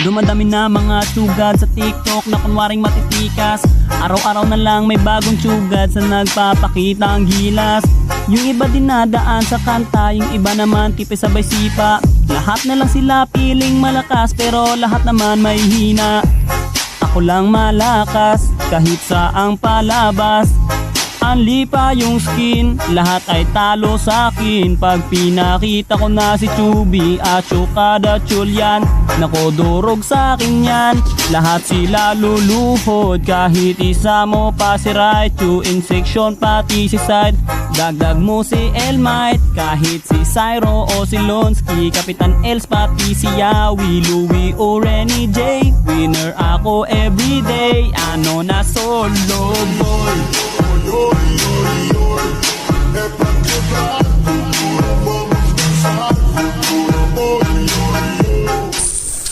Dumadami na mga sugad sa TikTok na kunwaring matitikas. Araw-araw na lang may bagong sugad sa nagpapakita ang gilas. Yung iba dinadaan sa kanta, yung iba naman tipis sabay sipa. Lahat na lang sila piling malakas pero lahat naman may hina. Ako lang malakas kahit saang palabas. Anli pa yung skin, lahat ay talo sa akin. Pag pinakita ko na si Chubby at Chukada Chulyan, nako durog sa akin yan. Lahat sila luluhod, kahit isa mo pa si Raichu. In section pati si Side, dagdag mo si Elmite. Kahit si Cyro o si Lonsky, Kapitan Els pati si Yawi, Louie o Renny J. Winner ako everyday, ano na solo ball. Oy, oy, oy, oy,